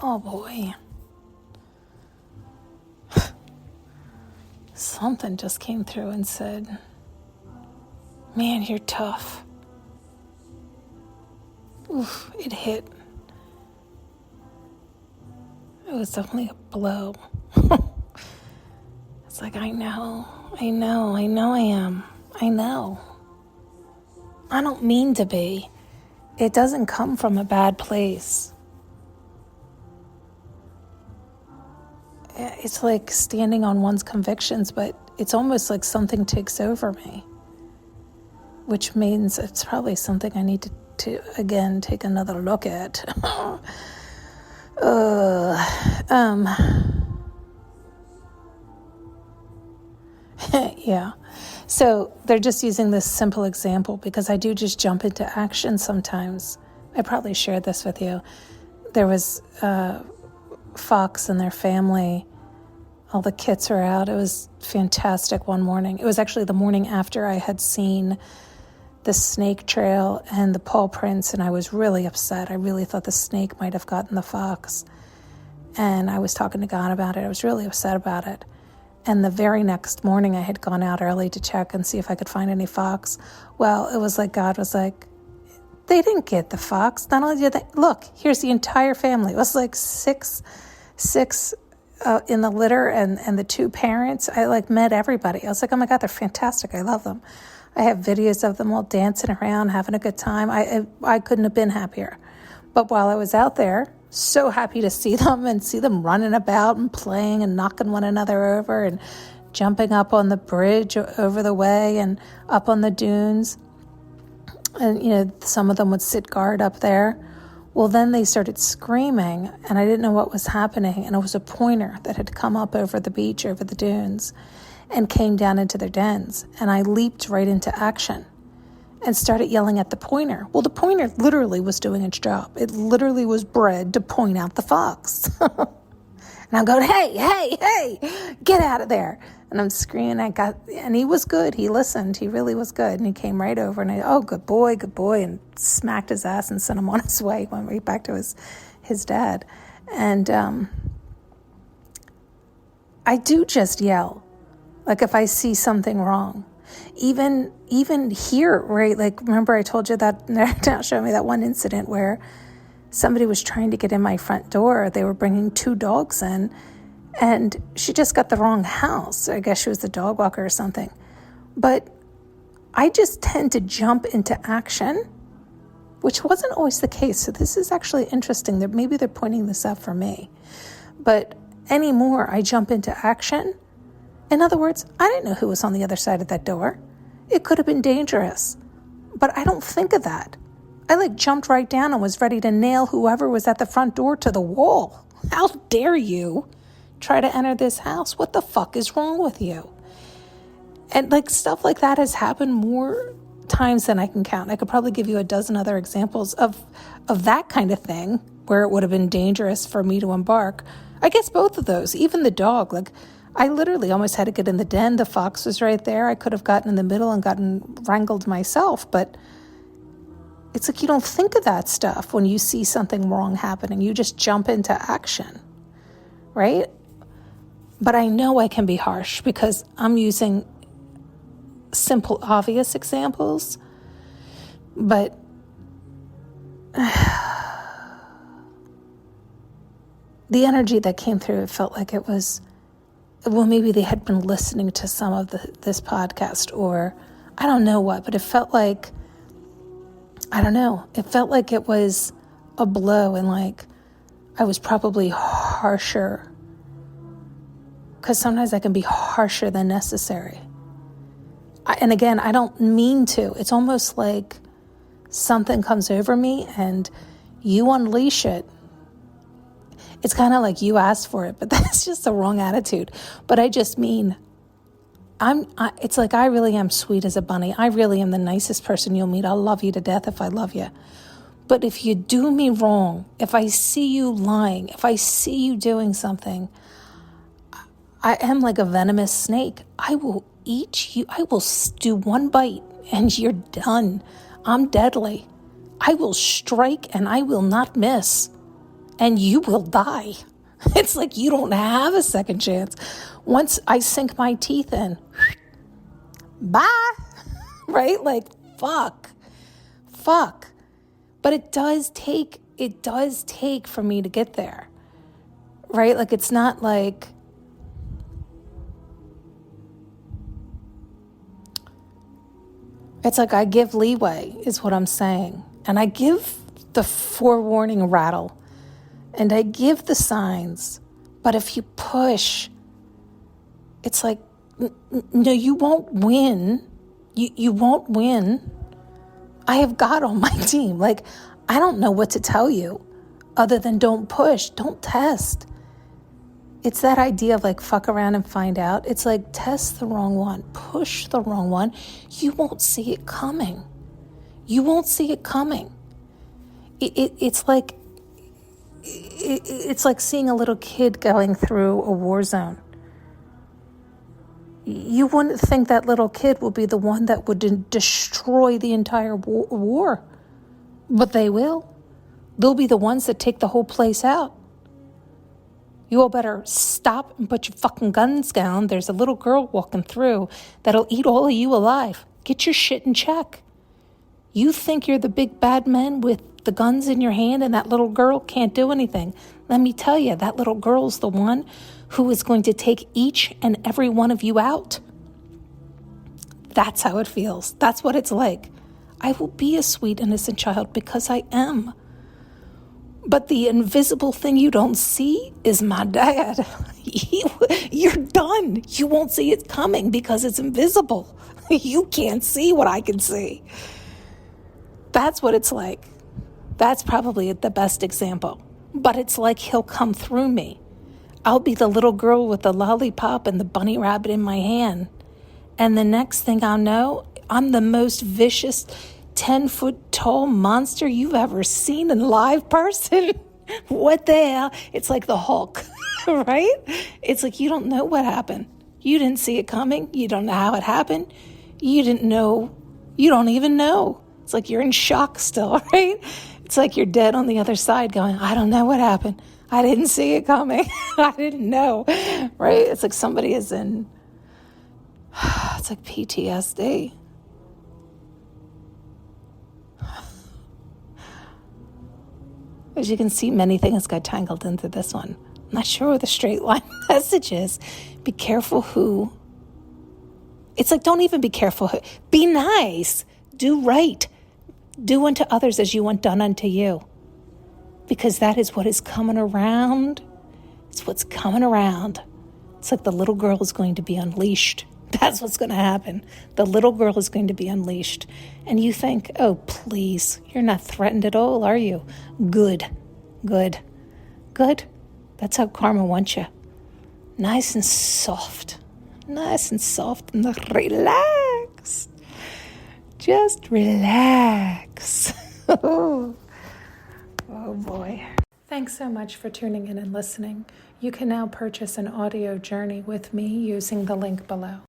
Oh boy. Something just came through and said, man, you're tough. Oof, it hit. It was definitely a blow. It's like, I know I am. I know. I don't mean to be. It doesn't come from a bad place. It's like standing on one's convictions, but it's almost like something takes over me, which means it's probably something I need to again, take another look at. Yeah. So they're just using this simple example because I do just jump into action sometimes. I probably shared this with you. There was Fox and their family. All the kits were out. It was fantastic one morning. It was actually the morning after I had seen the snake trail and the paw prints, and I was really upset. I really thought the snake might have gotten the fox. And I was talking to God about it. I was really upset about it. And the very next morning, I had gone out early to check and see if I could find any fox. Well, it was like God was like, they didn't get the fox. Not only did they, look, here's the entire family. It was like six in the litter and the two parents. I met everybody. I was like, oh my God, they're fantastic. I love them. I have videos of them all dancing around, having a good time. I couldn't have been happier. But while I was out there, so happy to see them and see them running about and playing and knocking one another over and jumping up on the bridge over the way and up on the dunes. And, some of them would sit guard up there. Well, then they started screaming, and I didn't know what was happening. And it was a pointer that had come up over the beach, over the dunes, and came down into their dens. And I leaped right into action and started yelling at the pointer. Well, the pointer literally was doing its job. It literally was bred to point out the fox. And I'm going, hey, get out of there. And I'm screaming. And he was good. He listened. He really was good. And he came right over and good boy, and smacked his ass and sent him on his way. Went right back to his dad. And I do just yell, like if I see something wrong. Even here, right? Like, remember I told you that, now showing me that one incident where somebody was trying to get in my front door. They were bringing 2 dogs in, and she just got the wrong house. I guess she was the dog walker or something. But I just tend to jump into action, which wasn't always the case. So this is actually interesting. Maybe they're pointing this out for me. But anymore, I jump into action. In other words, I didn't know who was on the other side of that door. It could have been dangerous. But I don't think of that. I jumped right down and was ready to nail whoever was at the front door to the wall. How dare you try to enter this house? What the fuck is wrong with you? And stuff like that has happened more times than I can count. I could probably give you a dozen other examples of that kind of thing where it would have been dangerous for me to embark. I guess both of those, even the dog, I literally almost had to get in the den. The fox was right there. I could have gotten in the middle and gotten wrangled myself, but it's like you don't think of that stuff when you see something wrong happening. You just jump into action, right? But I know I can be harsh because I'm using simple, obvious examples, but the energy that came through, it felt like it was, well, maybe they had been listening to some of this podcast, or I don't know what, but it felt like, it felt like it was a blow, and I was probably harsher, because sometimes I can be harsher than necessary. And again, I don't mean to. It's almost like something comes over me and you unleash it. It's kind of like you asked for it, but that's just the wrong attitude. But I just mean, it's like I really am sweet as a bunny. I really am the nicest person you'll meet. I'll love you to death if I love you. But if you do me wrong, if I see you lying, if I see you doing something, I am like a venomous snake. I will eat you. I will do one bite and you're done. I'm deadly. I will strike and I will not miss. and you will die. It's like you don't have a second chance. Once I sink my teeth in, bye, right? Like, fuck. But it does take for me to get there, right? Like, it's not like, it's like I give leeway is what I'm saying. And I give the forewarning rattle and I give the signs. But if you push, it's like, no, you won't win. You won't win. I have God on my team. Like, I don't know what to tell you other than don't push, don't test. It's that idea of like, fuck around and find out. It's like, test the wrong one, push the wrong one. You won't see it coming. You won't see it coming. It's like seeing a little kid going through a war zone. You wouldn't think that little kid will be the one that would destroy the entire war. But they will. They'll be the ones that take the whole place out. You all better stop and put your fucking guns down. There's a little girl walking through that'll eat all of you alive. Get your shit in check. You think you're the big bad man with the guns in your hand and that little girl can't do anything. Let me tell you, that little girl's the one who is going to take each and every one of you out. That's how it feels. That's what it's like. I will be a sweet, innocent child because I am. But the invisible thing you don't see is my dad. You're done. You won't see it coming because it's invisible. You can't see what I can see. That's what it's like. That's probably the best example. But it's like he'll come through me. I'll be the little girl with the lollipop and the bunny rabbit in my hand. And the next thing I'll know, I'm the most vicious 10-foot-tall monster you've ever seen in live person. What the hell? It's like the Hulk, right? It's like you don't know what happened. You didn't see it coming. You don't know how it happened. You didn't know. You don't even know. It's like you're in shock still, right? It's like you're dead on the other side going, I don't know what happened. I didn't see it coming. I didn't know, right? It's like somebody is in, it's like PTSD. As you can see, many things got tangled into this one. I'm not sure what the straight line message is. Be careful who. It's like, don't even be careful who. Be nice. Do right. Do unto others as you want done unto you. Because that is what is coming around. It's what's coming around. It's like the little girl is going to be unleashed. That's what's going to happen. The little girl is going to be unleashed. And you think, oh, please, you're not threatened at all, are you? Good. That's how karma wants you. Nice and soft and relaxed. Just relax. Oh boy. Thanks so much for tuning in and listening. You can now purchase an audio journey with me using the link below.